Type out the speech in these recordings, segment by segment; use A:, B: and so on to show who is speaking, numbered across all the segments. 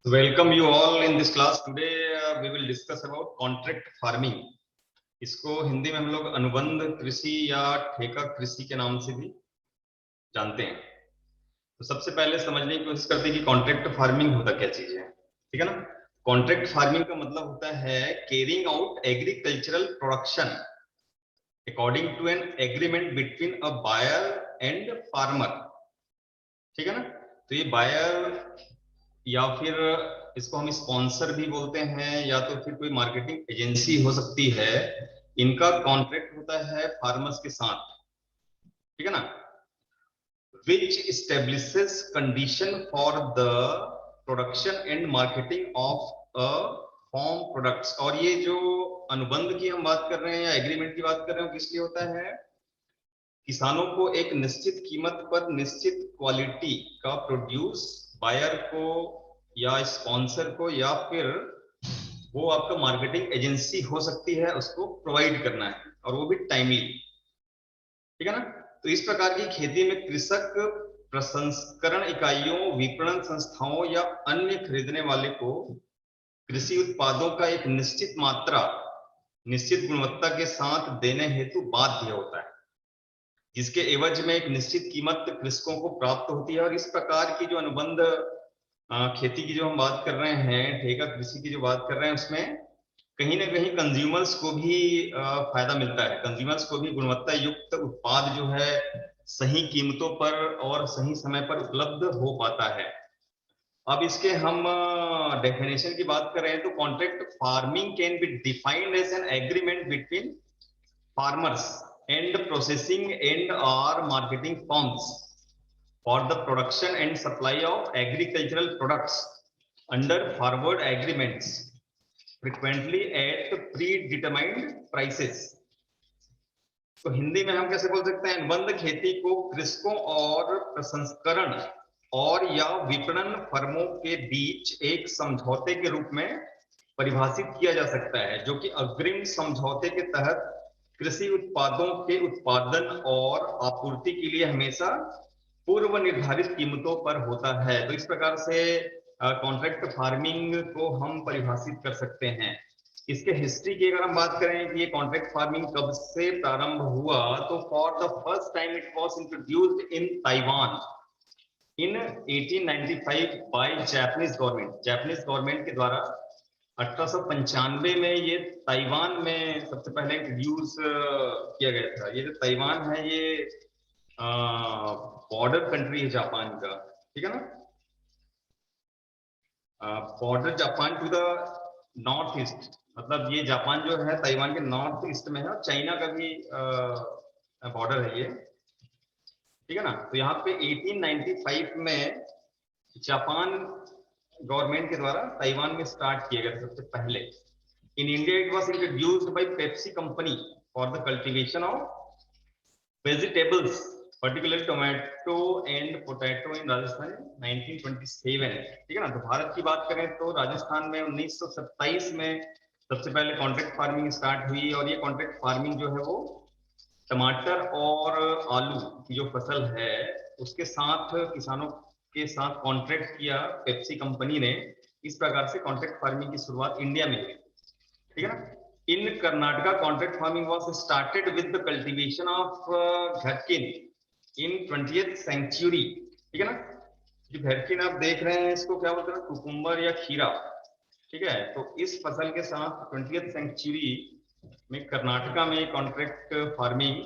A: Welcome you all in this class. Today we will discuss about contract farming. इसको हिंदी में हम लोग अनुबंध कृषि या ठेका कृषि के नाम से भी जानते हैं। तो सबसे पहले समझने की कोशिश करते हैं कि कॉन्ट्रैक्ट फार्मिंग होता क्या चीज है, ठीक है ना। कॉन्ट्रैक्ट फार्मिंग का मतलब होता है carrying out agricultural production according to an agreement between a buyer and farmer, ठीक है ना। तो ये बायर या फिर इसको हम स्पॉन्सर भी बोलते हैं या तो फिर कोई मार्केटिंग एजेंसी हो सकती है, इनका कॉन्ट्रैक्ट होता है फार्मर्स के साथ, ठीक है ना। Which establishes condition for the production and marketing of a farm products. और ये जो अनुबंध की हम बात कर रहे हैं या एग्रीमेंट की बात कर रहे हैं किस लिए होता है? किसानों को एक निश्चित कीमत पर निश्चित क्वालिटी का प्रोड्यूस बायर को या स्पॉन्सर को या फिर वो आपका मार्केटिंग एजेंसी हो सकती है उसको प्रोवाइड करना है, और वो भी टाइमली, ठीक है ना। तो इस प्रकार की खेती में कृषक प्रसंस्करण इकाइयों, विपणन संस्थाओं या अन्य खरीदने वाले को कृषि उत्पादों का एक निश्चित मात्रा निश्चित गुणवत्ता के साथ देने हेतु बाध्य होता है, जिसके एवज में एक निश्चित कीमत कृषकों को प्राप्त होती है। और इस प्रकार की जो अनुबंध खेती की जो हम बात कर रहे हैं, ठेका कृषि की जो बात कर रहे हैं, उसमें कहीं ना कहीं कंज्यूमर्स को भी फायदा मिलता है। कंज्यूमर्स को भी गुणवत्ता युक्त उत्पाद जो है सही कीमतों पर और सही समय पर उपलब्ध हो पाता है। अब इसके हम डेफिनेशन की बात करें तो contract farming can be defined as an agreement between farmers and processing and or marketing firms for the production and supply of agricultural products under forward agreements, frequently at predetermined prices. तो हिंदी में हम कैसे बोल सकते हैं? अनुबंध खेती को कृषकों और प्रसंस्करण और या विपणन फर्मों के बीच एक समझौते के रूप में परिभाषित किया जा सकता है, जो कि अग्रिम समझौते के तहत कृषि उत्पादों के उत्पादन और आपूर्ति के लिए हमेशा पूर्व निर्धारित कीमतों पर होता है। तो इस प्रकार से कॉन्ट्रैक्ट फार्मिंग को हम परिभाषित कर सकते हैं। इसके हिस्ट्री की अगर हम बात करें कि ये कॉन्ट्रैक्ट फार्मिंग कब से प्रारंभ हुआ, तो for the first time it was introduced in Taiwan in 1895 by Japanese government. Japanese government के द्वारा 1895 में ये ताइवान में सबसे पहले इंट्रोड्यूस किया गया था। ये जो ताइवान है ये बॉर्डर कंट्री है जापान का, ठीक है ना। Border Japan to the north east, मतलब ये जापान जो है ताइवान के नॉर्थ ईस्ट में है और चाइना का भी बॉर्डर है ये, ठीक है ना। तो यहाँ पे 1895 में जापान गवर्नमेंट के द्वारा ताइवान में स्टार्ट किया गया सबसे पहले। In India it was introduced by Pepsi company for the cultivation of vegetables, particularly tomato and potato in Rajasthan 1927, ठीक है ना। तो भारत की बात करें तो राजस्थान में 1927 में सबसे पहले कॉन्ट्रैक्ट फार्मिंग स्टार्ट हुई, और ये कॉन्ट्रैक्ट फार्मिंग जो है वो टमाटर और आलू की जो फसल है उसके साथ किसानों के साथ कॉन्ट्रैक्ट किया पेप्सी कंपनी ने। इस प्रकार से कॉन्ट्रैक्ट फार्मिंग की शुरुआत इंडिया में हुई, ठीक है ना। In Karnataka contract farming was started with the cultivation of gherkin in 20th century, ठीक है ना। जो घटकिन आप देख रहे हैं इसको क्या बोलते हैं? कुकुम्बर या खीरा, ठीक है। तो इस फसल के साथ 20th सेंचुरी में कर्नाटका में कॉन्ट्रैक्ट फार्मिंग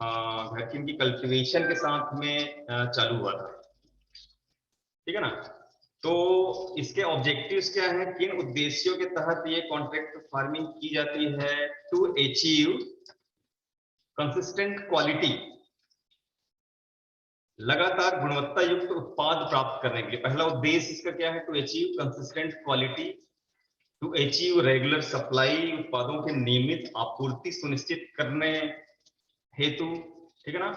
A: घटकिन की कल्टीवेशन के साथ में चालू हुआ था, ठीक है ना। तो इसके ऑब्जेक्टिव्स क्या हैं, किन उद्देश्यों के तहत ये कॉन्ट्रैक्ट फार्मिंग की जाती है? टू अचीव कंसिस्टेंट क्वालिटी, लगातार गुणवत्ता युक्त उत्पाद प्राप्त करने के लिए। पहला उद्देश्य इसका क्या है? To achieve consistent quality, to achieve regular supply, उत्पादों के नियमित आपूर्ति सुनिश्चित करने हेतु, ठीक है ना।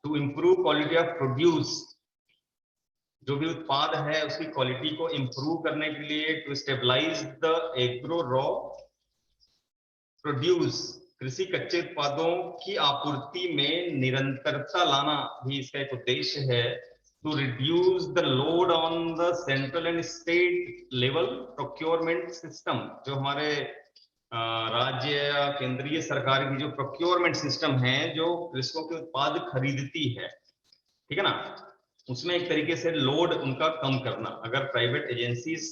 A: To improve quality of produce, जो भी उत्पाद है उसकी क्वालिटी को इंप्रूव करने के लिए। To stabilise the agro raw produce, कृषि कच्चे उत्पादों की आपूर्ति में निरंतरता लाना भी इसका एक उद्देश्य है। to reduce the load on the central and state level procurement system। जो हमारे राज्य या केंद्रीय सरकार की जो प्रोक्योरमेंट सिस्टम है जो कृषकों के उत्पाद खरीदती है, ठीक है ना, उसमें एक तरीके से लोड उनका कम करना। अगर प्राइवेट एजेंसीज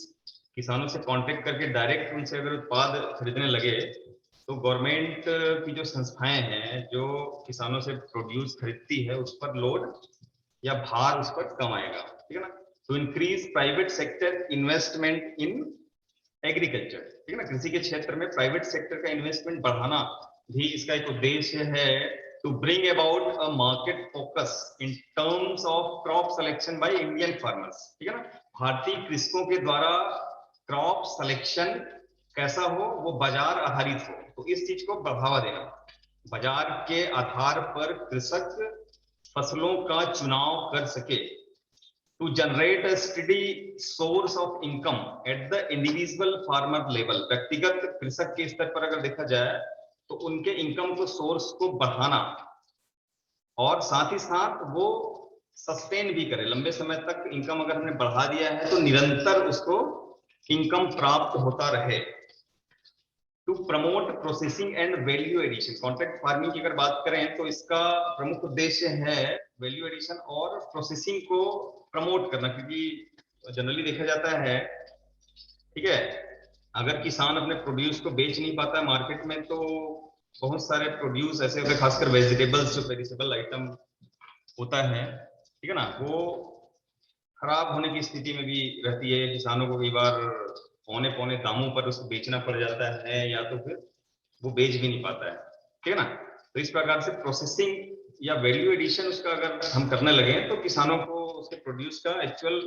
A: किसानों से कांटेक्ट करके डायरेक्ट उनसे अगर उत्पाद खरीदने लगे तो गवर्नमेंट की जो संस्थाएं हैं जो किसानों से प्रोड्यूस खरीदती है उस पर लोड या भार उस पर कम आएगा, ठीक है ना। तो increase private sector investment in agriculture, ठीक है ना, कृषि के क्षेत्र में प्राइवेट सेक्टर का इन्वेस्टमेंट बढ़ाना भी इसका एक उद्देश्य है। To bring about a market focus in terms of crop selection by Indian farmers, ठीक है ना, भारतीय कृषकों के द्वारा क्रॉप सिलेक्शन कैसा हो, वो बाजार आधारित हो, तो इस चीज को बढ़ावा देना। बाजार के आधार पर कृषक फसलों का चुनाव कर सके। To generate a steady source of income at the individual farmer level, व्यक्तिगत कृषक के स्तर पर अगर देखा जाए तो उनके इनकम को सोर्स को बढ़ाना और साथ ही साथ वो सस्टेन भी करे, लंबे समय तक इनकम अगर हमने बढ़ा दिया है तो निरंतर उसको इनकम प्राप्त होता रहे। To promote processing and value addition, contract farming की अगर बात करें तो इसका प्रमुख उद्देश्य है वैल्यू एडिशन और प्रोसेसिंग को प्रमोट करना, क्योंकि जनरली देखा जाता है, ठीक है, अगर किसान अपने प्रोड्यूस को बेच नहीं पाता है मार्केट में तो बहुत सारे प्रोड्यूस ऐसे होते हैं, खासकर वेजिटेबल्स जो पेरिसेबल आइटम होता है, ठीक है ना, वो खराब होने की स्थिति में भी रहती है। किसानों को कई बार पौने पौने दामों पर उसको बेचना पड़ जाता है या तो फिर वो बेच भी नहीं पाता है, ठीक है ना। तो इस प्रकार से प्रोसेसिंग या वैल्यू एडिशन उसका अगर हम करने लगे तो किसानों को उसके प्रोड्यूस का एक्चुअल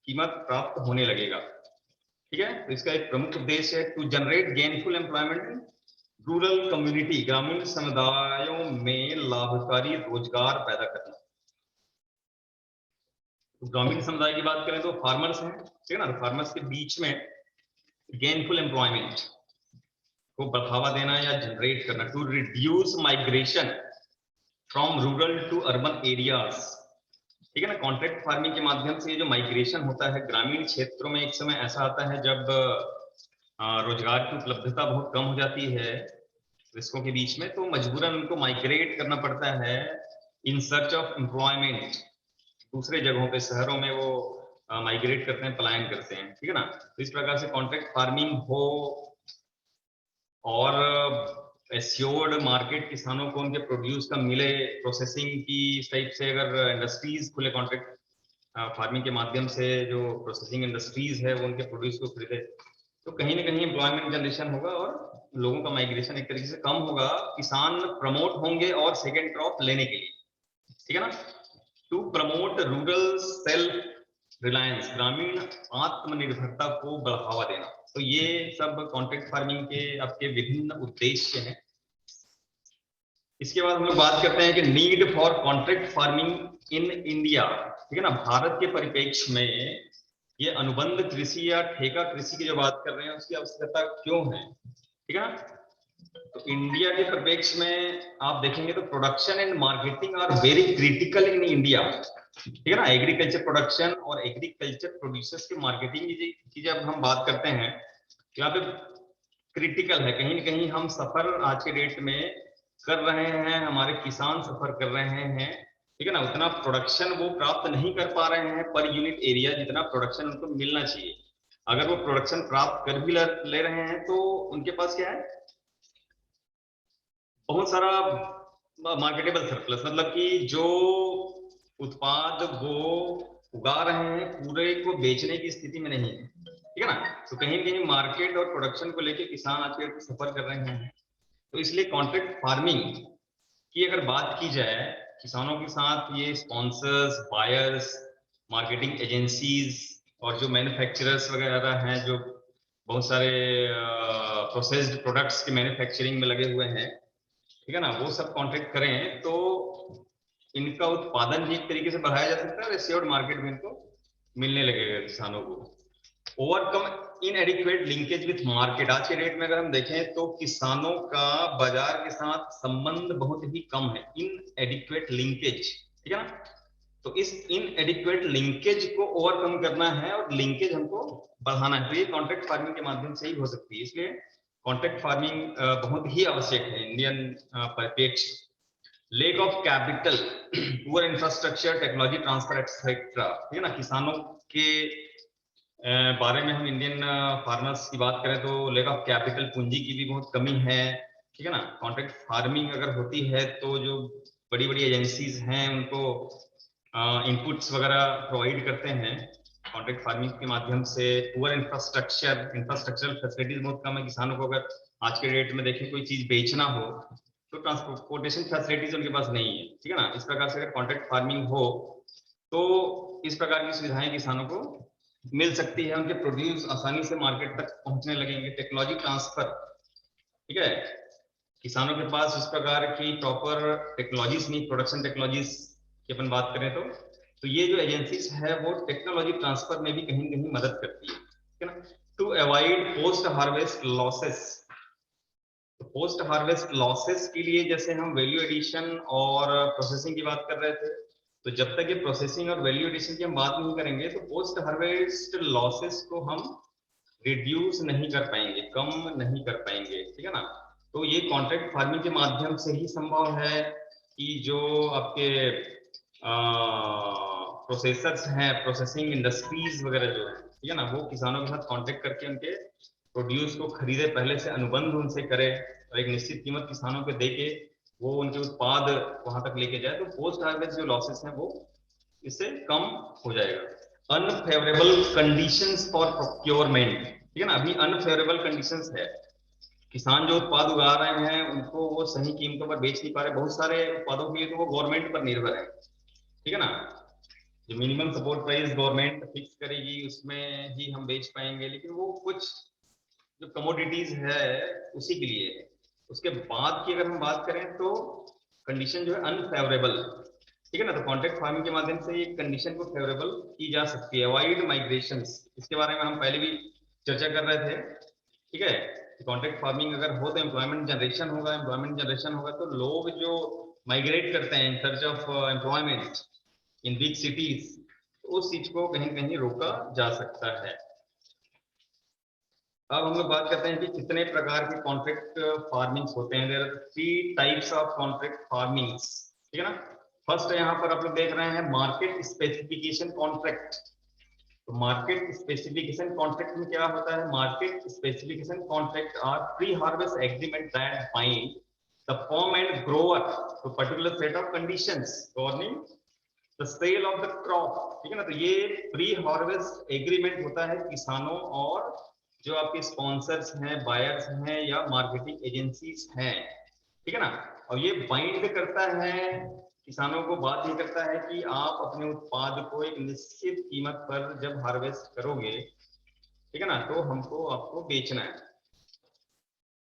A: कीमत प्राप्त होने लगेगा, ठीक है। तो इसका एक प्रमुख उद्देश्य है to generate gainful employment rural community, ग्रामीण समुदायों में लाभकारी रोजगार पैदा करना। तो ग्रामीण समुदाय की बात करें तो फार्मर्स हैं, ठीक है ना, तो फार्मर्स के बीच में गेनफुल एम्प्लॉयमेंट को बढ़ावा देना या जनरेट करना। To reduce migration from rural to urban areas, ठीक है ना, कॉन्ट्रैक्ट फार्मिंग के माध्यम से ये जो माइग्रेशन होता है ग्रामीण क्षेत्रों में, एक समय ऐसा आता है जब रोजगार की उपलब्धता बहुत कम हो जाती है कृषकों के बीच में, तो मजबूरन उनको माइग्रेट करना पड़ता है इन सर्च ऑफ एम्प्लॉयमेंट, दूसरे जगहों पे शहरों में वो माइग्रेट करते हैं, पलायन करते हैं, ठीक है ना। तो इस प्रकार से कॉन्ट्रैक्ट फार्मिंग हो और एश्योर्ड मार्केट किसानों को उनके प्रोड्यूस का मिले, प्रोसेसिंग की इस टाइप से अगर इंडस्ट्रीज खुले कॉन्ट्रैक्ट फार्मिंग के माध्यम से, जो प्रोसेसिंग इंडस्ट्रीज है वो उनके प्रोड्यूस को खरीदे, तो कहीं ना कहीं एम्प्लॉयमेंट जनरेशन होगा और लोगों का माइग्रेशन एक तरीके से कम होगा, किसान प्रमोट होंगे और सेकेंड क्रॉप लेने के लिए, ठीक है ना। To promote rural self reliance, ग्रामीण आत्मनिर्भरता को बढ़ावा देना। तो ये सब कॉन्ट्रैक्ट फार्मिंग के आपके विभिन्न उद्देश्य हैं। इसके बाद हम लोग बात करते हैं कि need for contract farming in India, ठीक है ना, भारत के परिप्रेक्ष्य में ये अनुबंध कृषि या ठेका कृषि की जो बात कर रहे हैं उसकी आवश्यकता क्यों है, ठीक है ना। तो इंडिया के परिप्रेक्ष्य में आप देखेंगे तो production and marketing are very critical in India, ठीक है ना। एग्रीकल्चर प्रोडक्शन और एग्रीकल्चर प्रोड्यूसर्स की मार्केटिंग की जब हम बात करते हैं तो यहाँ पे क्रिटिकल है, कहीं ना कहीं हम सफर आज के डेट में कर रहे हैं, हमारे किसान सफर कर रहे हैं, ठीक है ना, उतना प्रोडक्शन वो प्राप्त नहीं कर पा रहे हैं पर यूनिट एरिया जितना प्रोडक्शन उनको मिलना चाहिए। अगर वो प्रोडक्शन प्राप्त कर भी ले रहे हैं तो उनके पास क्या है, बहुत सारा मार्केटेबल सरप्लस, मतलब कि जो उत्पाद वो उगा रहे हैं पूरे को बेचने की स्थिति में नहीं है, ठीक है ना। तो कहीं ना कहीं मार्केट और प्रोडक्शन को लेके किसान आज के सफर कर रहे हैं। तो इसलिए कॉन्ट्रैक्ट फार्मिंग की अगर बात की जाए, किसानों के साथ ये स्पॉन्सर्स, बायर्स, मार्केटिंग एजेंसीज और जो मैन्युफैक्चरर्स वगैरह हैं जो बहुत सारे प्रोसेस्ड प्रोडक्ट्स के मैन्युफैक्चरिंग में लगे हुए हैं, ठीक है ना, वो सब कॉन्ट्रैक्ट करें तो इनका उत्पादन भी एक तरीके से बढ़ाया जा सकता है और एश्योर्ड मार्केट भी इनको मिलने लगेगा किसानों को। ओवरकम इनएडिक्वेट लिंकेज विथ मार्केट, आज के डेट में अगर हम देखें तो किसानों का बाजार के साथ संबंध बहुत ही कम है, इनएडिक्वेट लिंकेज, ठीक है ना। तो इस इनएडिक्वेट लिंकेज को ओवरकम करना है और लिंकेज हमको बढ़ाना है, तो ये कॉन्ट्रैक्ट फार्मिंग के माध्यम से ही हो सकती है। इसलिए कॉन्ट्रैक्ट फार्मिंग बहुत ही आवश्यक है इंडियन परिप्रेक्ष्य। Lake of capital, poor infrastructure, technology transfer etcetera, ठीक है ना। किसानों के बारे में हम इंडियन फार्मर्स की बात करें तो लेक ऑफ कैपिटल, पूंजी की भी बहुत कमी है, ठीक है ना। कॉन्ट्रैक्ट फार्मिंग अगर होती है तो जो बड़ी बड़ी एजेंसीज हैं उनको इनपुट्स वगैरह प्रोवाइड करते हैं कॉन्ट्रैक्ट फार्मिंग के माध्यम से। पुअर इंफ्रास्ट्रक्चरल फैसिलिटीज बहुत कम है। किसानों को अगर आज के डेट में देखें कोई चीज बेचना हो तो ट्रांसपोर्टेशन फैसिलिटीज उनके पास नहीं है, ठीक है ना। इस प्रकार से अगर कॉन्ट्रैक्ट फार्मिंग हो तो इस प्रकार की सुविधाएं किसानों को मिल सकती है, उनके प्रोड्यूस आसानी से मार्केट तक पहुंचने लगेंगे। टेक्नोलॉजी ट्रांसफर, ठीक है, किसानों के पास इस प्रकार की प्रॉपर टेक्नोलॉजीज नहीं, प्रोडक्शन टेक्नोलॉजीज की अपन बात करें तो ये जो एजेंसीज है वो टेक्नोलॉजी ट्रांसफर में भी कहीं कहीं मदद करती है, ठीक है ना। To avoid post harvest losses, तो पोस्ट हार्वेस्ट लॉसेस के लिए जैसे हम वैल्यू एडिशन और प्रोसेसिंग की बात कर रहे थे, तो जब तक ये प्रोसेसिंग और वैल्यू एडिशन की हम बात नहीं करेंगे तो पोस्ट हार्वेस्ट लॉसेस को हम रिड्यूस नहीं कर पाएंगे, कम नहीं कर पाएंगे, ठीक है ना। तो ये कॉन्ट्रैक्ट फार्मिंग के माध्यम से ही संभव है कि जो आपके प्रोसेसर्स हैं, प्रोसेसिंग इंडस्ट्रीज वगैरह जो है, ठीक है ना, वो किसानों के साथ कॉन्टेक्ट करके उनके प्रोड्यूस को खरीदे, पहले से अनुबंध उनसे करे और एक निश्चित कीमत किसानों को दे के वो उनके उत्पाद वहां तक लेके जाए, तो पोस्ट हार्वेस्ट जो लॉसेस हैं वो इससे कम हो जाएगा। अनफेवरेबल कंडीशंस फॉर प्रोक्योरमेंट, ठीक है ना। अभी अनफेवरेबल कंडीशंस है, किसान जो उत्पाद उगा रहे हैं उनको वो सही कीमतों पर बेच नहीं पा रहे। बहुत सारे उत्पादों के लिए तो वो गवर्नमेंट पर निर्भर है, ठीक है ना। जो minimum support price government fix करेगी उसमें ही हम बेच पाएंगे, लेकिन वो कुछ जो कमोडिटीज है उसी के लिए है। उसके बाद की अगर हम बात करें तो कंडीशन जो है अनफेवरेबल, ठीक है ना। तो कॉन्ट्रैक्ट फार्मिंग के माध्यम से ये कंडीशन को फेवरेबल की जा सकती है। अवॉइड माइग्रेशंस, इसके बारे में हम पहले भी चर्चा कर रहे थे, ठीक है। कॉन्ट्रैक्ट फार्मिंग अगर हो तो एम्प्लॉयमेंट जनरेशन होगा, एम्प्लॉयमेंट जनरेशन होगा तो लोग जो माइग्रेट करते हैं in search of employment in big cities, तो उस चीज को कहीं कहीं रोका जा सकता है। अब हम लोग बात करते हैं कि कितने प्रकार के कॉन्ट्रैक्ट फार्मिंग्स होते हैं। There are 3 types of contract farmings, ठीक है ना। फर्स्ट यहाँ पर आप लोग देख रहे हैं मार्केट स्पेसिफिकेशन कॉन्ट्रैक्ट। तो मार्केट स्पेसिफिकेशन कॉन्ट्रैक्ट में क्या होता है? Market specification contract are pre harvest agreement that bind the firm and grower to particular set of conditions governing the sale of the crop, ठीक है ना। तो ये प्री हार्वेस्ट एग्रीमेंट होता है किसानों और जो आपके स्पॉन्सर्स हैं, बायर्स हैं या मार्केटिंग एजेंसीज हैं, ठीक है ना। और ये बाइंड करता है किसानों को, बात ये करता है कि आप अपने उत्पाद को एक निश्चित कीमत पर जब हार्वेस्ट करोगे, ठीक है ना, तो हमको आपको बेचना है,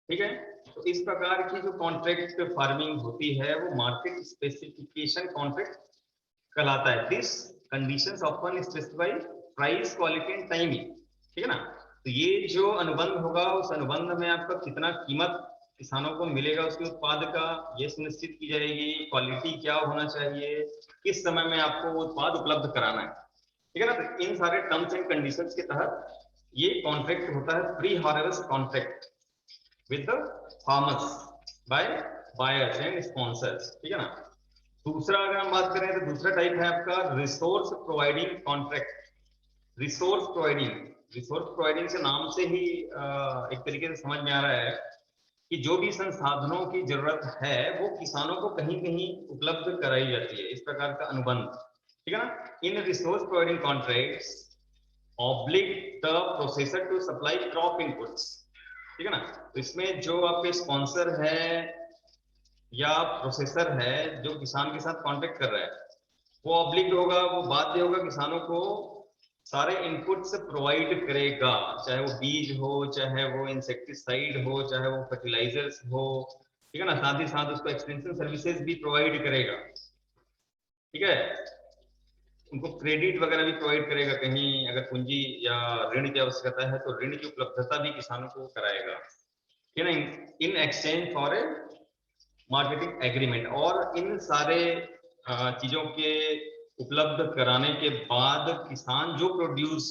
A: ठीक है। तो इस प्रकार की जो कॉन्ट्रैक्ट फार्मिंग होती है वो मार्केट स्पेसिफिकेशन कॉन्ट्रैक्ट कहलाता है। This conditions often specify price, quality and timing, ठीक है ना। तो ये जो अनुबंध होगा उस अनुबंध में आपका कितना कीमत किसानों को मिलेगा उसके उत्पाद का, ये सुनिश्चित की जाएगी। क्वालिटी क्या होना चाहिए, किस समय में आपको वो उत्पाद उपलब्ध कराना है, ठीक है ना। तो इन सारे टर्म्स एंड कंडीशंस के तहत ये कॉन्ट्रैक्ट होता है pre harvest contract with the farmers bye buyers and sponsors, ठीक है ना। दूसरा अगर हम बात करें तो दूसरा टाइप है आपका resource providing contract. Resource providing से नाम से ही एक तरीके से समझ में आ रहा है कि जो भी संसाधनों की जरूरत है वो किसानों को कहीं कहीं उपलब्ध कराई जाती है, इस प्रकार का अनुबंध, ठीक है ना। In resource providing contracts oblige the processor to supply crop inputs, ठीक है ना। तो इसमें जो आपके स्पॉन्सर है या प्रोसेसर है जो किसान के साथ कॉन्टेक्ट कर रहा है वो ऑब्लिग होगा, वो बाध्य होगा किसानों को सारे इनपुट्स प्रोवाइड करेगा, चाहे वो बीज हो, चाहे वो इंसेक्टिसाइड हो, चाहे वो फर्टिलाइजर्स हो, ठीक है ना। साथ ही साथ उसको एक्सटेंशन सर्विसेज भी प्रोवाइड करेगा, ठीक है। उनको क्रेडिट वगैरह भी प्रोवाइड करेगा, कहीं अगर पूंजी या ऋण की आवश्यकता है तो ऋण की उपलब्धता भी किसानों को कराएगा, ठीक है ना, इन exchange for a marketing agreement. और इन सारे चीजों के उपलब्ध कराने के बाद किसान जो प्रोड्यूस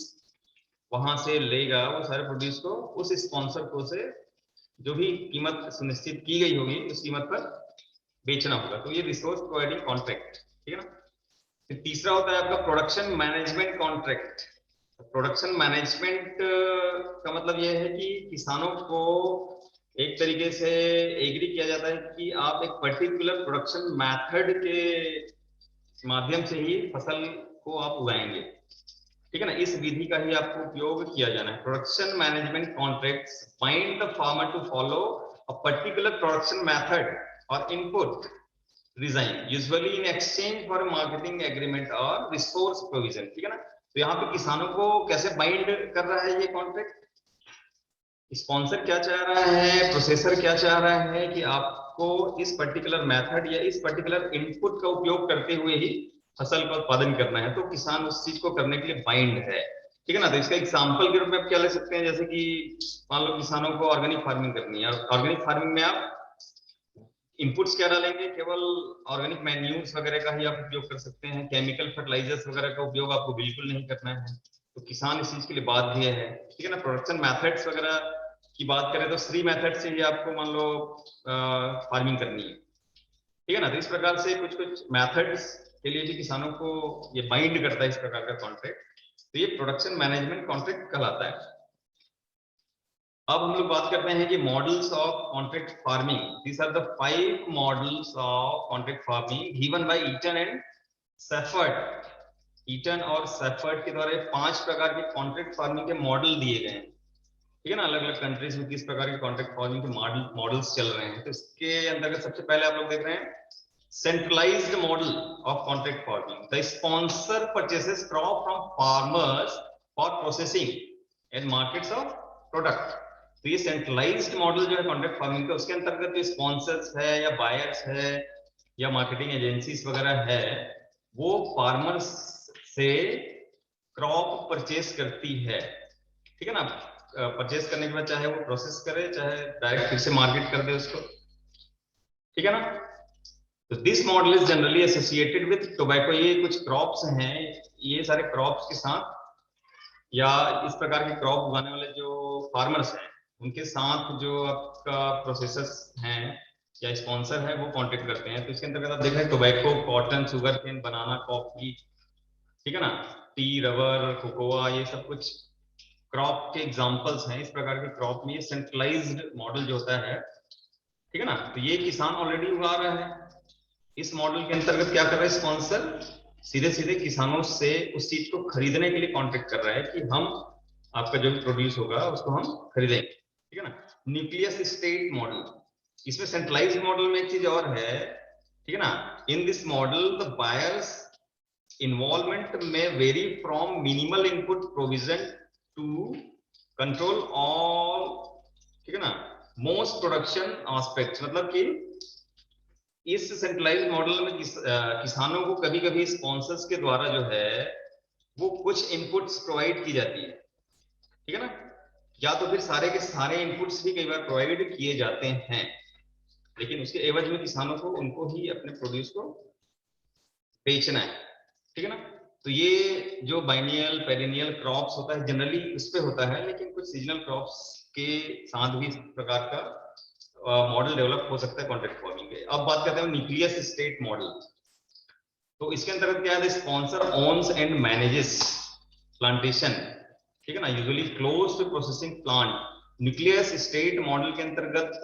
A: वहां से लेगा, वो सारे प्रोड्यूस को उस स्पॉन्सर को से जो भी कीमत सुनिश्चित की गई होगी उस कीमत पर बेचना होगा। तो ये रिसोर्स प्रोवाइडिंग कॉन्ट्रैक्ट, ठीक है ना। फिर तीसरा होता है आपका production management contract. Production management का मतलब यह है कि किसानों को एक तरीके से एग्री किया जाता है कि आप एक पर्टिकुलर प्रोडक्शन मेथड के माध्यम से ही फसल को आप उगाएंगे, ठीक है ना। इस विधि का ही आपको उपयोग किया जाना है। Production management contracts bind the farmer to follow a particular production method और input design usually in exchange for marketing agreement और रिसोर्स प्रोविजन, ठीक है ना। तो यहाँ पे किसानों को कैसे बाइंड कर रहा है ये कॉन्ट्रैक्ट, स्पॉन्सर क्या चाह रहा है, प्रोसेसर क्या चाह रहा है कि आपको इस पर्टिकुलर मेथड या इस पर्टिकुलर इनपुट का उपयोग करते हुए ही फसल का उत्पादन करना है, तो किसान उस चीज को करने के लिए बाइंड है, ठीक है ना। तो इसका एग्जांपल के रूप में आप क्या ले सकते हैं, जैसे कि मान लो किसानों को ऑर्गेनिक फार्मिंग करनी है, और ऑर्गेनिक फार्मिंग में आप इनपुट्स क्या डालेंगे, केवल ऑर्गेनिक मैन्यूर्स वगैरह का ही आप उपयोग कर सकते हैं, केमिकल फर्टिलाइजर्स वगैरह का उपयोग आपको बिल्कुल नहीं करना है। तो किसान इस चीज के लिए बाध्य है, ठीक है ना। प्रोडक्शन मेथड्स वगैरह की बात करें तो 3 मेथड से ही आपको मान लो फार्मिंग करनी है, ठीक है ना। तो इस प्रकार से कुछ कुछ मेथड्स के लिए भी किसानों को ये बाइंड करता है इस प्रकार का कॉन्ट्रैक्ट, तो ये प्रोडक्शन मैनेजमेंट कॉन्ट्रैक्ट कहलाता है। अब हम लोग बात करते हैं कि models of contract farming. These are the 5 models of contract farming given by Eaton and Shepherd. Eaton और सेफर्ट के द्वारा 5 प्रकार के कॉन्ट्रैक्ट फार्मिंग के मॉडल दिए गए हैं, ठीक है ना। अलग अलग कंट्रीज में किस प्रकार के कॉन्ट्रैक्ट फार्मिंग के मॉडल्स चल रहे हैं। तो इसके अंतर्गत सबसे पहले आप लोग देख रहे हैं centralized model of contract farming. The sponsor purchases crop from farmers for processing and markets of product. तो ये सेंट्रलाइज्ड मॉडल जो है कॉन्ट्रैक्ट फार्मिंग का, उसके अंतर्गत जो स्पॉन्सर्स है या बायर्स है या मार्केटिंग एजेंसीज वगैरह है, वो फार्मर्स से क्रॉप परचेस करती है, ठीक है ना। परचेस करने के बाद चाहे वो प्रोसेस करे, चाहे डायरेक्ट फिर से मार्केट कर दे उसको, ठीक है ना। तो this model is generally associated with tobacco. ये कुछ क्रॉप्स हैं, ये सारे क्रॉप्स के साथ या इस प्रकार के क्रॉप उगाने वाले जो फार्मर्स हैं उनके साथ जो आपका प्रोसेसर्स हैं या स्पॉन्सर है वो कॉन्टेक्ट करते हैं। तो इसके अंतर्गत आप देख रहे हैं टोबैको, कॉटन, शुगर केन, बनाना, कॉफी, ठीक है ना, टी, रबर, कोकोआ, ये सब कुछ क्रॉप के एग्जांपल्स हैं। इस प्रकार के क्रॉप में ये सेंट्रलाइज्ड मॉडल जो होता है, ठीक है ना, तो ये किसान ऑलरेडी उगा रहा है। इस मॉडल के अंतर्गत क्या कर रहा है स्पॉन्सर, सीधे सीधे किसानों से उस चीज को खरीदने के लिए कॉन्ट्रैक्ट कर रहा है कि हम आपका जो भी प्रोड्यूस होगा उसको हम खरीदेंगे, ठीक है ना। न्यूक्लियस स्टेट मॉडल, इसमें सेंट्रलाइज्ड मॉडल में एक चीज और है, ठीक है ना। In this model the buyers involvement may vary from minimal input provision to control all, ठीक है ना, मोस्ट प्रोडक्शन एस्पेक्ट्स। मतलब कि इस सेंट्रलाइज्ड मॉडल में किसानों को कभी कभी स्पॉन्सर्स के द्वारा जो है वो कुछ इनपुट्स प्रोवाइड की जाती है, ठीक है ना, या तो फिर सारे के सारे इनपुट्स भी कई बार प्रोवाइड किए जाते हैं, लेकिन उसके एवज में किसानों को उनको ही अपने प्रोड्यूस को बेचना है, ठीक है ना। तो ये जो बाइनियल पेरिनियल क्रॉप्स होता है जनरली उस पे होता है, लेकिन कुछ सीजनल क्रॉप्स के साथ भी इस प्रकार का मॉडल डेवलप हो सकता है कॉन्ट्रैक्ट फार्मिंग के। अब बात करते हैं न्यूक्लियस स्टेट मॉडल। तो इसके अंतर्गत क्या है, sponsor owns and manages plantation, ठीक है ना, usually close to processing plant. Nucleus state model के अंतर्गत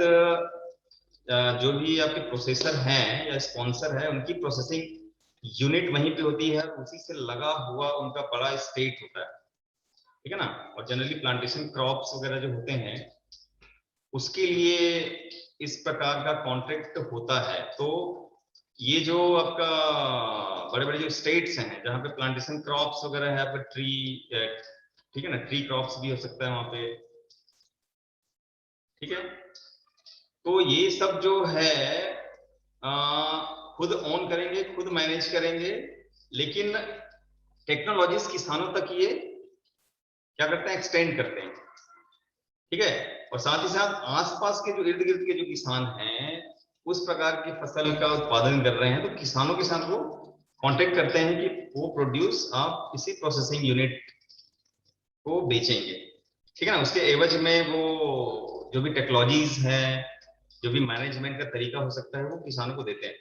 A: जो भी आपके प्रोसेसर हैं या स्पॉन्सर है उनकी प्रोसेसिंग यूनिट वहीं पे होती है, उसी से लगा हुआ उनका बड़ा स्टेट होता है, ठीक है ना। और जनरली प्लांटेशन क्रॉप्स वगैरह जो होते हैं उसके लिए इस प्रकार का कॉन्ट्रैक्ट होता है। तो ये जो आपका बड़े बड़े जो स्टेट्स हैं जहाँ पे प्लांटेशन क्रॉप्स वगैरह है, ट्री, ठीक है ना, ट्री क्रॉप्स भी हो सकता है वहां पे, ठीक है। तो ये सब जो है खुद ओन करेंगे, खुद मैनेज करेंगे, लेकिन टेक्नोलॉजीज किसानों तक ये क्या करते हैं, एक्सटेंड करते हैं, ठीक है। और साथ ही साथ आसपास के जो इर्द गिर्द के जो किसान हैं उस प्रकार की फसल का उत्पादन कर रहे हैं, तो किसानों के साथ वो कॉन्ट्रैक्ट करते हैं कि वो प्रोड्यूस आप इसी प्रोसेसिंग यूनिट को बेचेंगे, ठीक है ना। उसके एवज में वो जो भी टेक्नोलॉजीज हैं, जो भी मैनेजमेंट का तरीका हो सकता है, वो किसानों को देते हैं।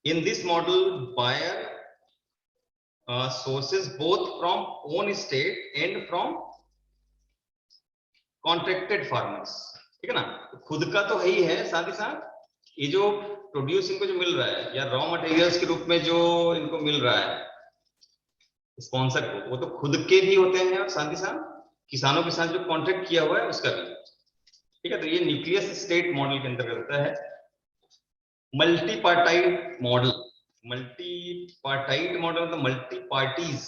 A: In this model buyer sources both from own estate and from contracted farmers, ठीक है ना। तो खुद का तो है ही है, साथ ही साथ ये जो प्रोड्यूस इनको जो मिल रहा है या रॉ मटेरियल्स के रूप में जो इनको मिल रहा है स्पॉन्सर को, वो तो खुद के भी होते हैं और साथ ही साथ किसानों के साथ जो कॉन्ट्रैक्ट किया हुआ है उसका भी, ठीक है। तो ये न्यूक्लियस स्टेट मॉडल के अंतर्गत आता है। मल्टी पार्टाइड मॉडल, मल्टी पार्टाइड मॉडल मतलब मल्टी पार्टीज,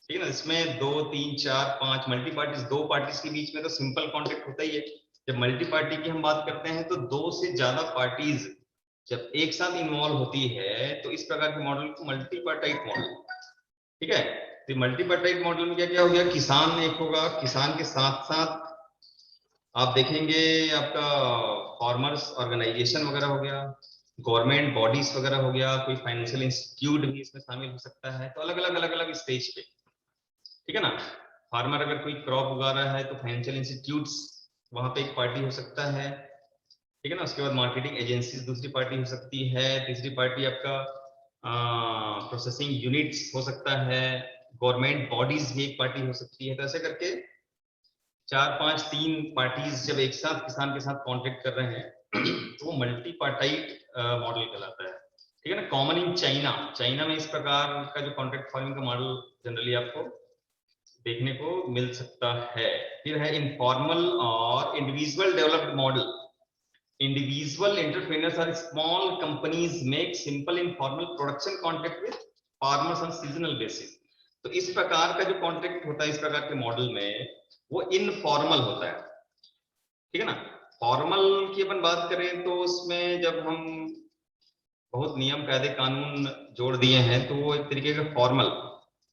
A: ठीक है ना। इसमें 2 3 4 5 मल्टी पार्टीज, दो पार्टीज के बीच में तो सिंपल कॉन्ट्रैक्ट होता ही है। जब मल्टी पार्टी की हम बात करते हैं तो 2 से ज्यादा पार्टीज जब एक साथ इन्वॉल्व होती है तो इस प्रकार के मॉडल को मल्टी पार्टाइड मॉडल, ठीक है। तो मल्टी पार्टाइड मॉडल में क्या क्या हो गया, किसान एक होगा, किसान के साथ साथ आप देखेंगे आपका फार्मर्स ऑर्गेनाइजेशन वगैरह हो गया, गवर्नमेंट बॉडीज वगैरह हो गया, कोई फाइनेंशियल इंस्टीट्यूट भी इसमें शामिल हो सकता है। तो अलग अलग स्टेज पे, ठीक है ना। फार्मर अगर कोई क्रॉप उगा रहा है तो फाइनेंशियल इंस्टीट्यूट्स वहां पे एक पार्टी हो सकता है, ठीक है ना। उसके बाद मार्केटिंग एजेंसीज दूसरी पार्टी हो सकती है, तीसरी पार्टी आपका प्रोसेसिंग यूनिट्स हो सकता है, गवर्नमेंट बॉडीज भी एक पार्टी हो सकती है। तो ऐसे करके 4 5 3 पार्टीज जब एक साथ किसान के साथ कॉन्ट्रैक्ट कर रहे हैं तो वो मल्टी पार्टाइड मॉडल कहलाता है, ठीक है ना। कॉमन इन चाइना, चाइना में इस प्रकार का जो कॉन्ट्रैक्ट फार्मिंग का मॉडल जनरली आपको देखने को मिल सकता है। फिर है इनफॉर्मल और individual developed model. Individual entrepreneurs और small companies make simple informal production contract with farmers on seasonal basis. तो इस प्रकार का जो कॉन्ट्रैक्ट होता है इस प्रकार के मॉडल में वो इनफॉर्मल होता है, ठीक है ना। फॉर्मल की अपन बात करें तो उसमें जब हम बहुत नियम कायदे कानून जोड़ दिए हैं तो वो एक तरीके का फॉर्मल।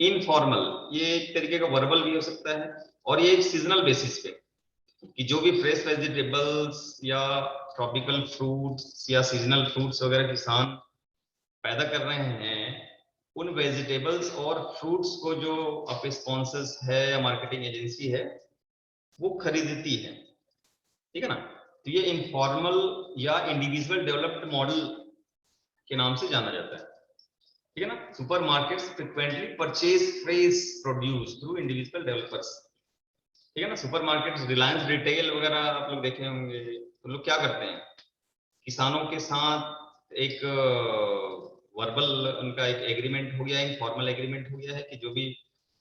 A: इनफॉर्मल ये एक तरीके का वर्बल भी हो सकता है, और ये एक सीजनल बेसिस पे कि जो भी फ्रेश वेजिटेबल्स या ट्रॉपिकल फ्रूट्स या सीजनल फ्रूट्स वगैरह किसान पैदा कर रहे हैं, उन वेजिटेबल्स और फ्रूट्स को जो आपके स्पॉन्सर्स है या मार्केटिंग एजेंसी है वो खरीदती है, ठीक है ना। तो ये इनफॉर्मल या इंडिविजुअल डेवलप्ड मॉडल के नाम से जाना जाता है, ठीक है ना। Supermarkets frequently purchase fresh produce through individual developers, ठीक है ना। सुपरमार्केट्स, रिलायंस रिटेल वगैरह आप लोग देखे होंगे, तो लोग क्या करते हैं, किसानों के साथ एक वर्बल उनका एक एग्रीमेंट हो गया, इनफॉर्मल एग्रीमेंट हो गया है कि जो भी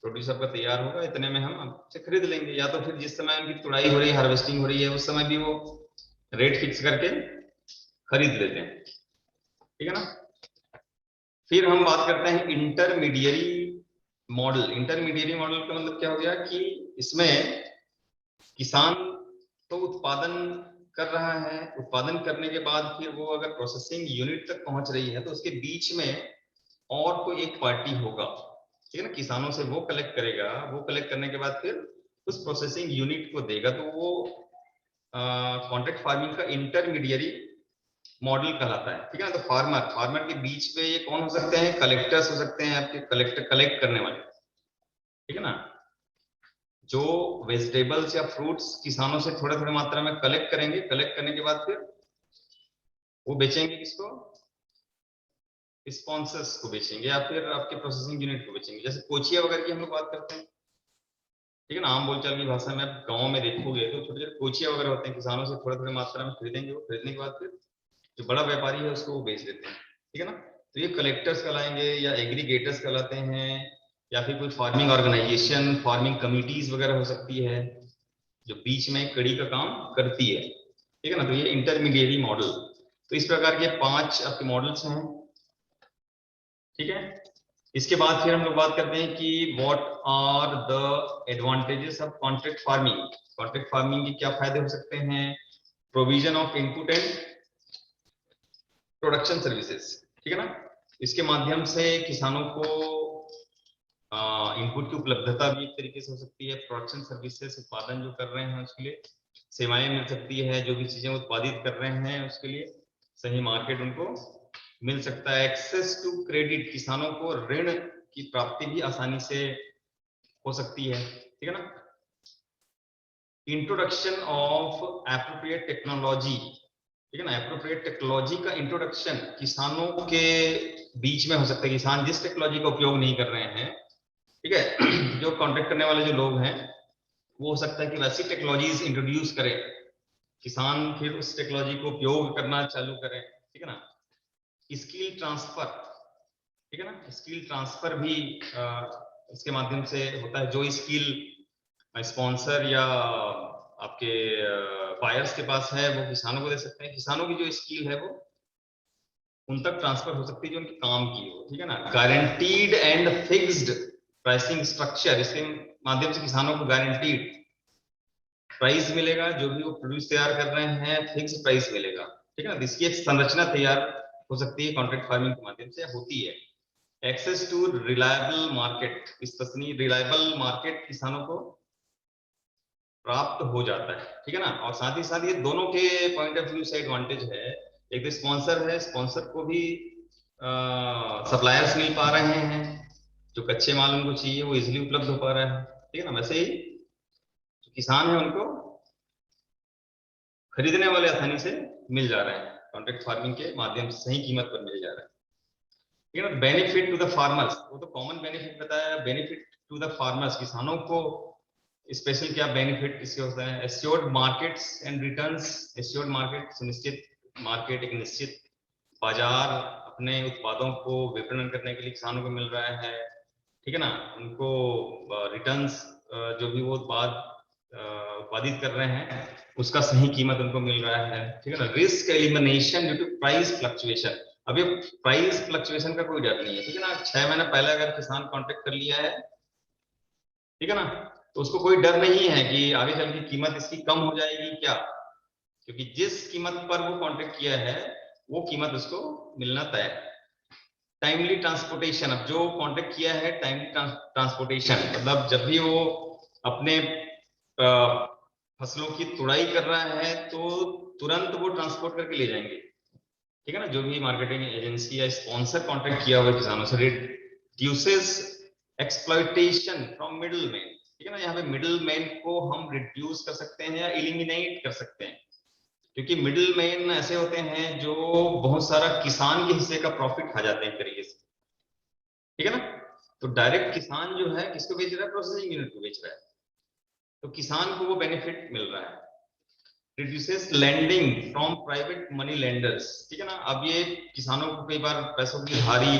A: प्रोड्यूस आपका तैयार होगा इतने में हम आपसे खरीद लेंगे, या तो फिर जिस समय उनकी तुड़ाई हो रही है, हार्वेस्टिंग हो रही है, उस समय भी वो रेट फिक्स करके खरीद लेते हैं, ठीक है ना। फिर हम बात करते हैं इंटरमीडियरी मॉडल। इंटरमीडियरी मॉडल का मतलब क्या हो गया कि इसमें किसान तो उत्पादन कर रहा है, उत्पादन करने के बाद फिर वो अगर प्रोसेसिंग यूनिट तक पहुंच रही है तो उसके बीच में और कोई एक पार्टी होगा, ठीक है ना। किसानों से वो कलेक्ट करेगा, वो कलेक्ट करने के बाद फिर उस प्रोसेसिंग यूनिट को देगा, तो वो कॉन्ट्रैक्ट फार्मिंग का इंटरमीडियरी मॉडल कहलाता है, ठीक है ना। तो फार्मर, फार्मर के बीच में ये कौन हो सकते हैं, कलेक्टर्स हो सकते हैं, आपके कलेक्टर, कलेक्ट करने वाले, ठीक है ना। जो वेजिटेबल्स या फ्रूट्स किसानों से थोड़े थोड़े मात्रा में कलेक्ट करेंगे, कलेक्ट करने के बाद फिर वो बेचेंगे किसको, स्पॉन्सर्स को बेचेंगे, या फिर आपके प्रोसेसिंग यूनिट को बेचेंगे। जैसे कोचिया वगैरह की हम लोग बात करते हैं, ठीक है ना, आम बोलचाल की भाषा में आप गाँव में देखोगे तो छोटे छोटे कोचिया वगैरह होते हैं, किसानों से थोड़े थोड़े मात्रा में खरीदेंगे, वो खरीदने के बाद फिर जो बड़ा व्यापारी है उसको वो बेच देते हैं, ठीक है ना। तो ये कलेक्टर्स कहलाएंगे या एग्रीगेटर्स कहलाते हैं, या फिर कोई फार्मिंग ऑर्गेनाइजेशन, फार्मिंग कमिटीज वगैरह हो सकती है जो बीच में कड़ी का काम करती है, ठीक है ना। तो ये इंटरमीडिएरी मॉडल। तो इस प्रकार के 5 आपके मॉडल्स हैं, ठीक है। इसके बाद फिर हम लोग बात करते हैं कि what are the advantages of contract farming. Contract farming के क्या फायदे हो सकते हैं, provision of input and production services, ठीक है ना। इसके माध्यम से किसानों को इनपुट की उपलब्धता भी एक तरीके से हो सकती है, प्रोडक्शन सर्विसेज, उत्पादन जो कर रहे हैं उसके लिए सेवाएं मिल सकती है, जो भी चीजें उत्पादित कर रहे हैं उसके लिए सही मार्केट उनको मिल सकता है। एक्सेस टू क्रेडिट, किसानों को ऋण की प्राप्ति भी आसानी से हो सकती है, ठीक है ना। इंट्रोडक्शन ऑफ एप्रोप्रिएट टेक्नोलॉजी, ठीक है ना। एप्रोप्रिएट टेक्नोलॉजी का इंट्रोडक्शन किसानों के बीच में हो सकता है। किसान जिस टेक्नोलॉजी का उपयोग नहीं कर रहे हैं, ठीक है, जो कॉन्ट्रैक्ट करने वाले जो लोग हैं, वो हो सकता है कि वैसी टेक्नोलॉजीज इंट्रोड्यूस करें, किसान फिर उस टेक्नोलॉजी को उपयोग करना चालू करें, ठीक है ना। स्किल ट्रांसफर, ठीक है ना, स्किल ट्रांसफर भी इसके माध्यम से होता है। जो स्किल स्पॉन्सर या आपके बायर्स के पास है, वो किसानों को दे सकते हैं। किसानों की जो स्किल है वो उन तक ट्रांसफर हो सकती है जो उनके काम की हो, ठीक है ना। Guaranteed and fixed pricing structure, इसके माध्यम से किसानों को गारंटीड प्राइस मिलेगा, जो भी वो प्रोड्यूस तैयार कर रहे हैं फिक्स प्राइस मिलेगा, ठीक है ना। इसकी एक संरचना तैयार हो सकती है कॉन्ट्रैक्ट फार्मिंग के माध्यम से, होती है। एक्सेस टू रिलायबल मार्केट, इस तस्नी रिलायबल मार्केट किसानों को प्राप्त हो जाता है, ठीक है ना। और साथ ही साथ ये दोनों के पॉइंट ऑफ व्यू से एडवांटेज है। एक तो स्पॉन्सर है, स्पॉन्सर को भी सप्लायर्स मिल पा रहे हैं, जो कच्चे माल उनको चाहिए वो इजिली उपलब्ध हो पा रहा है, ठीक है ना। वैसे ही जो किसान है उनको खरीदने वाले आसानी से मिल जा रहे हैं, कॉन्ट्रैक्ट फार्मिंग के माध्यम से सही कीमत पर मिल जा रहा है, ठीक है ना। बेनिफिट टू द फार्मर्स, वो तो कॉमन बेनिफिट बताया। बेनिफिट टू द फार्मर्स, किसानों को स्पेशल क्या बेनिफिट इसके होता है। Assured markets and returns, assured market, सुनिश्चित मार्केट, एक निश्चित बाजार अपने उत्पादों को विपणन करने के लिए किसानों को मिल रहा है, ठीक है ना। उनको रिटर्न्स, जो भी वो उत्पादित कर रहे हैं उसका सही कीमत उनको मिल रहा है, ठीक है ना। Risk elimination due to price fluctuation, अब ये प्राइस फ्लक्चुएशन का कोई डर नहीं है, ठीक है ना। 6 महीने पहले अगर किसान कॉन्टेक्ट कर लिया है, ठीक है ना, तो उसको कोई डर नहीं है कि आगे चल के कीमत इसकी कम हो जाएगी क्या, क्योंकि जिस कीमत पर वो कॉन्ट्रैक्ट किया है वो कीमत उसको मिलना तय है। टाइमली ट्रांसपोर्टेशन, अब जो कॉन्ट्रैक्ट किया है टाइमली ट्रांसपोर्टेशन, मतलब जब भी वो अपने फसलों की तुड़ाई कर रहा है तो तुरंत वो ट्रांसपोर्ट करके ले जाएंगे, ठीक है ना। जो भी मार्केटिंग एजेंसी या स्पॉन्सर कॉन्ट्रैक्ट किया हुआ किसानों से, reduces exploitation from middle man, ठीक है ना। यहाँ पे मिडिल मैन को हम रिड्यूस कर सकते हैं या इलिमिनेट कर सकते हैं, क्योंकि मिडिल मैन ऐसे होते हैं जो बहुत सारा किसान के हिस्से का प्रॉफिट खा जाते हैं एक तरीके से, ठीक है ना। तो डायरेक्ट किसान जो है किसको बेच रहा है, प्रोसेसिंग यूनिट को बेच रहा है, तो किसान को वो बेनिफिट मिल रहा है। Reduces lending from private money lenders, ठीक है ना। अब ये किसानों को कई बार पैसों की उधारी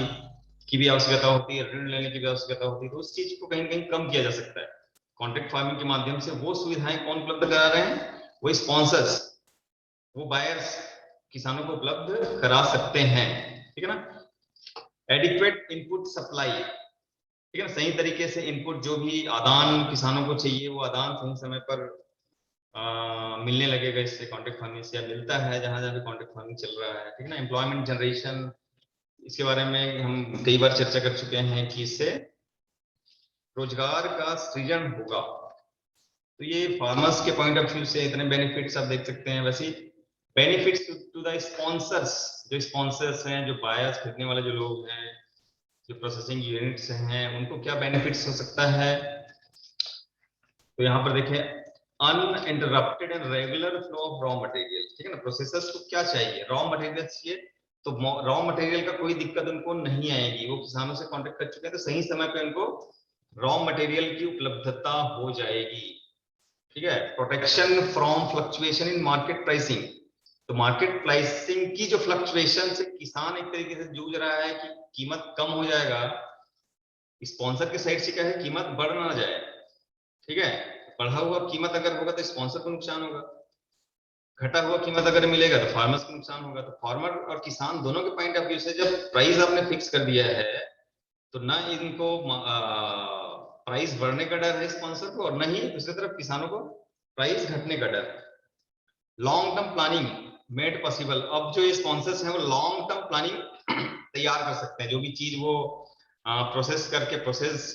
A: की भी आवश्यकता होती है, ऋण लेने की भी आवश्यकता होती है, तो उस चीज को कहीं ना कहीं कम किया जा सकता है कॉन्ट्रैक्ट फार्मिंग के माध्यम से। वो सुविधाएं कौन उपलब्ध करा रहे हैं, वो स्पॉन्सर्स, वो बायर्स किसानों को उपलब्ध करा सकते हैं, ठीक है ना। एडिक्वेट इनपुट सप्लाई, ठीक है ना, सही तरीके से इनपुट जो भी आदान किसानों को चाहिए वो आदान सही समय पर मिलने लगेगा इससे, कॉन्ट्रैक्ट फार्मिंग से, या मिलता है जहां जहां भी कॉन्ट्रैक्ट फार्मिंग चल रहा है, ठीक है ना। एम्प्लॉयमेंट जनरेशन, इसके बारे में हम कई बार चर्चा कर चुके हैं कि इससे रोजगार का सृजन होगा। तो ये फार्मर्स के पॉइंट ऑफ व्यू से इतने बेनिफिट्स आप देख सकते हैं। वैसे बेनिफिट्स टू द स्पॉन्सर्स, जो स्पॉन्सर्स हैं, जो बायर्स खरीदने वाले जो लोग हैं, जो प्रोसेसिंग यूनिट्स हैं, उनको क्या बेनिफिट्स हो सकता है। तो यहाँ पर देखें, uninterrupted and regular flow of raw material, ठीक है ना। प्रोसेसर्स को क्या चाहिए, रॉ मटेरियल चाहिए, तो रॉ मटेरियल का कोई दिक्कत उनको नहीं आएगी। वो किसानों से कांटेक्ट कर चुके हैं तो सही समय पे उनको रॉ मटेरियल की उपलब्धता हो जाएगी, ठीक है। Protection from fluctuation in market pricing, तो मार्केट प्राइसिंग की जो फ्लक्चुएशन से किसान एक तरीके से जूझ रहा है कि कीमत कम हो जाएगा, स्पॉन्सर के साइड से क्या है, कीमत बढ़ ना जाए, ठीक है। बढ़ा हुआ कीमत अगर होगा तो स्पॉन्सर को नुकसान होगा, घटा हुआ कीमत अगर मिलेगा तो फार्मर्स को नुकसान होगा। तो फार्मर और किसान दोनों के पॉइंट ऑफ व्यू से जब प्राइस आपने फिक्स कर दिया है तो ना इनको प्राइस बढ़ने का डर है स्पॉन्सर को, और न ही दूसरी तरफ किसानों को प्राइस घटने का डर है। Long term planning made possible, अब जो स्पॉन्सर्स हैं वो लॉन्ग टर्म प्लानिंग तैयार कर सकते हैं, जो भी चीज वो प्रोसेस करके, प्रोसेस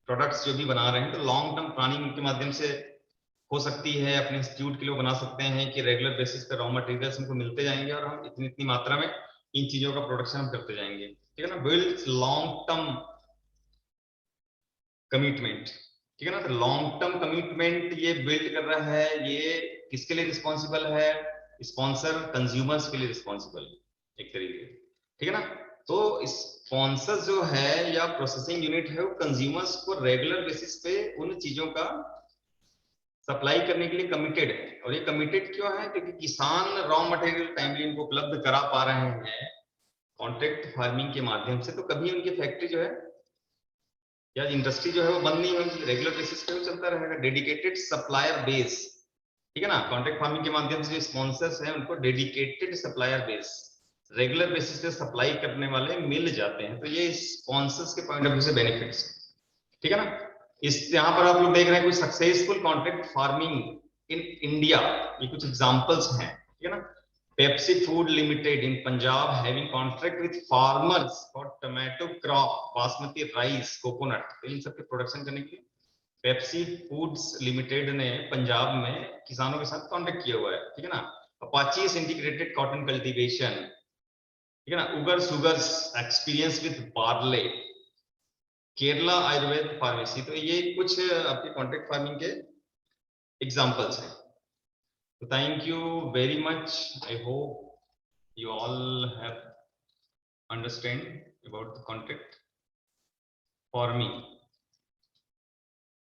A: प्रोडक्ट्स जो भी बना रहे हैं, तो लॉन्ग टर्म प्लानिंग के माध्यम से हो सकती है। अपने इंस्टीट्यूट के लिए बना सकते हैं कि रेगुलर बेसिस पे रॉ मटेरियल्स हमको मिलते जाएंगे और हम इतनी इतनी मात्रा में इन चीजों का प्रोडक्शन हम करते जाएंगे, ठीक है ना। बिल्ड लॉन्ग टर्म कमिटमेंट, ठीक है ना। तो लॉन्ग टर्म कमिटमेंट ये बिल्ड कर रहा है, ये किसके लिए रिस्पॉन्सिबल है, स्पॉन्सर कंज्यूमर्स के लिए रिस्पॉन्सिबल एक तरीके, ठीक है ना। तो स्पॉन्सर जो है या प्रोसेसिंग यूनिट है वो कंज्यूमर्स को रेगुलर बेसिस पे उन चीजों का सप्लाई करने के लिए कमिटेड है। और ये कमिटेड क्यों है, क्योंकि किसान रॉ मटेरियल टाइमली इनको उपलब्ध करा पा रहे हैं कॉन्ट्रैक्ट फार्मिंग के माध्यम से, तो कभी उनकी फैक्ट्री जो है या इंडस्ट्री जो है वो बंद नहीं होगी, रेगुलर बेसिस पे वो चलता रहेगा। डेडिकेटेड सप्लायर बेस, ठीक है ना। कॉन्ट्रैक्ट फार्मिंग के माध्यम से जो स्पॉन्सर्स हैं उनको dedicated supplier base, regular basis पे सप्लाई करने वाले मिल जाते हैं। तो ये स्पॉन्सर्स के पॉइंट ऑफ व्यू से बेनिफिट्स, ठीक है ना। इस यहाँ पर आप लोग देख रहे हैं कुछ successful contract farming in India, ये कुछ एग्जांपल्स हैं, ठीक है ना। Pepsi food limited in Punjab having contract with farmers for tomato crop, basmati rice, coconut, तो इन सब के प्रोडक्शन करने के लिए पेप्सी फूड्स लिमिटेड ने पंजाब में किसानों के साथ कॉन्ट्रैक्ट किया हुआ है, ठीक है ना। अपाचीज इंटीग्रेटेड कॉटन कल्टीवेशन, ठीक है ना। Ugar sugars experience with barley, Kerala Ayurveda pharmacy, तो ये कुछ आपके कॉन्ट्रैक्ट फार्मिंग के एग्जांपल्स हैं। So thank you very much. I hope you all have understand about the contract farming.